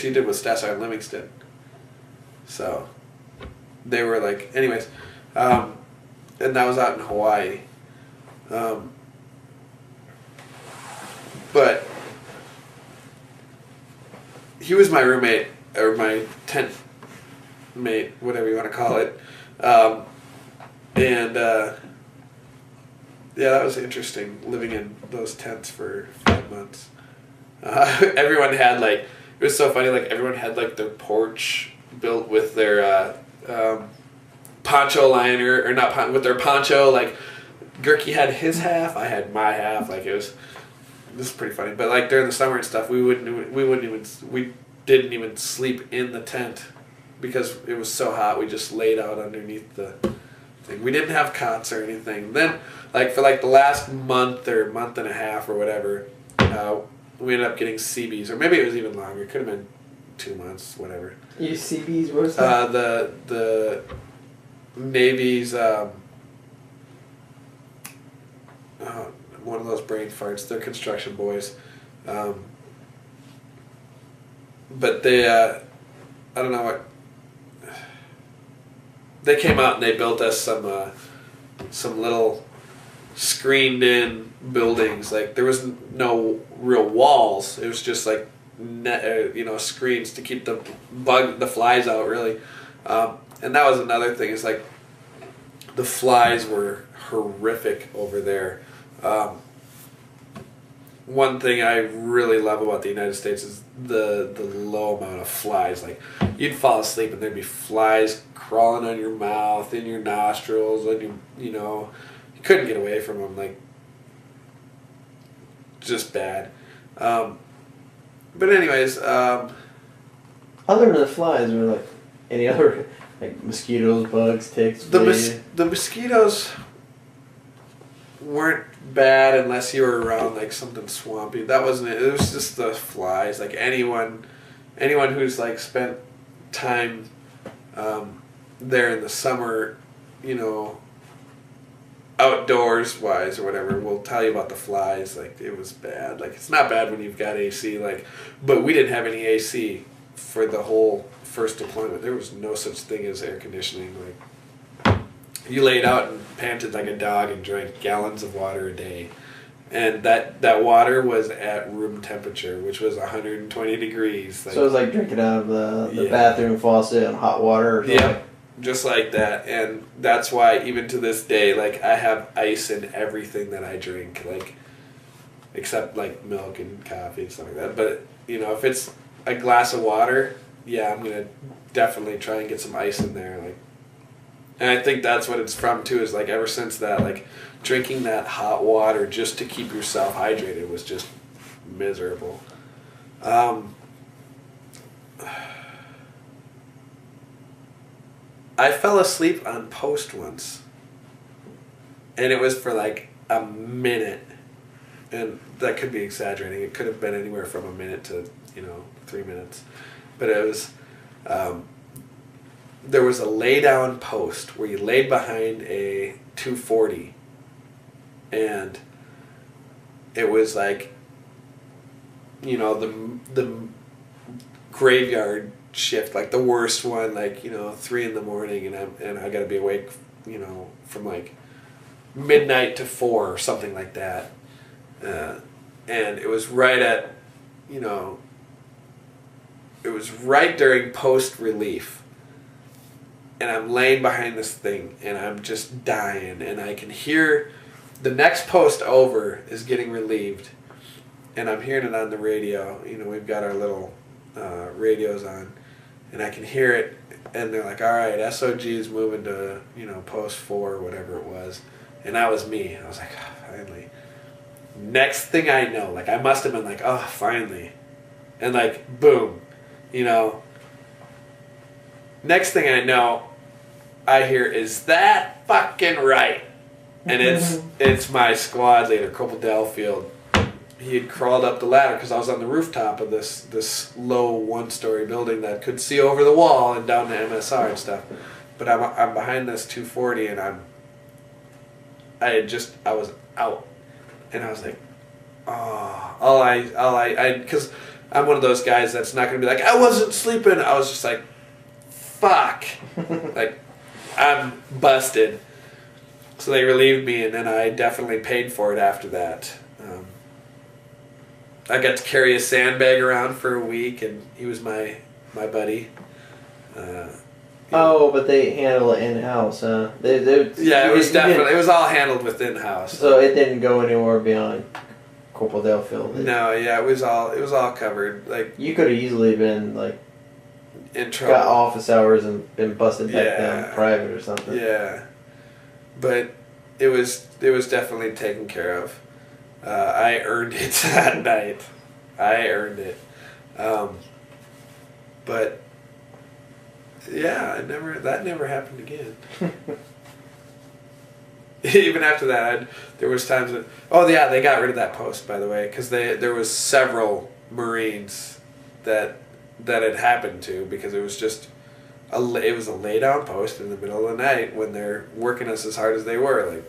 he did with Stassar and Livingston. So they were like, anyways, and that was out in Hawaii. But he was my roommate, or my tent mate, whatever you want to call it. Yeah, that was interesting, living in those tents for 5 months. Everyone had like, it was so funny, like everyone had like their porch built with their poncho liner, or not with their poncho. Like Gurky had his half, I had my half. Like this is pretty funny. But like during the summer and stuff, we didn't even sleep in the tent because it was so hot. We just laid out underneath the thing. We didn't have cots or anything. Then, like for like the last month or month and a half or whatever, we ended up getting CBs, or maybe it was even longer. It could have been 2 months, whatever. You CBs? What was that? The Navy's one of those brain farts. They're construction boys, but they I don't know what. They came out and they built us some little screened in buildings. Like there was no real walls. It was just like screens to keep the flies out, really. And that was another thing. Is like the flies were horrific over there. One thing I really love about the United States is the low amount of flies. Like you'd fall asleep and there'd be flies crawling on your mouth, in your nostrils, and you couldn't get away from them. Like just bad. But anyways, other than the flies, were like any other like mosquitoes, bugs, ticks? The mosquitoes weren't bad unless you were around like something swampy. That wasn't it. It was just the flies. Like anyone who's like spent time there in the summer, outdoors wise or whatever, will tell you about the flies. Like it was bad. Like it's not bad when you've got AC. Like, but we didn't have any AC for the whole first deployment. There was no such thing as air conditioning. Like you laid out and panted like a dog and drank gallons of water a day. And that water was at room temperature, which was 120 degrees. Like, so it was like drinking out of the bathroom faucet on hot water or something? Yeah, just like that. And that's why even to this day, like I have ice in everything that I drink, like except like milk and coffee and stuff like that. But, if it's a glass of water, yeah, I'm going to definitely try and get some ice in there. Like, and I think that's what it's from too, is like ever since that, like drinking that hot water just to keep yourself hydrated was just miserable. I fell asleep on post once, and it was for like a minute, and that could be exaggerating. It could have been anywhere from a minute to 3 minutes, but it was. There was a lay down post where you laid behind a 240, and it was like, the graveyard shift, like the worst one, like 3 in the morning, and I got to be awake, from like midnight to 4 or something like that, and it was right at, it was right during post relief. And I'm laying behind this thing, and I'm just dying, and I can hear the next post over is getting relieved, and I'm hearing it on the radio. We've got our little radios on, and I can hear it, and they're like, all right, SOG is moving to, post 4 or whatever it was, and that was me. I was like, oh, finally. Next thing I know, like I must have been like, oh, finally, and like, boom, next thing I know, I hear, is that fucking right? And it's my squad leader, Corporal Delfield. He had crawled up the ladder because I was on the rooftop of this low 1-story building that could see over the wall and down to MSR and stuff. But I'm behind this 240, and I was out, and I was like, oh, because I'm one of those guys that's not going to be like, I wasn't sleeping. I was just like, fuck. Like, I'm busted. So they relieved me, and then I definitely paid for it after that. I got to carry a sandbag around for a week, and he was my buddy. But they handle it in-house, huh? It was definitely, it was all handled within house. So it didn't go anywhere beyond Corporal Delfield. No, yeah, it was all covered. Like, you could have easily been like in trouble. Got office hours and been busted back down private or something. Yeah, but it was definitely taken care of. I earned it that night. I earned it. But yeah, that never happened again. Even after that, there was times that, they got rid of that post, by the way, because there was several Marines that had happened to, because it was just it was a lay down post in the middle of the night when they're working us as hard as they were. Like,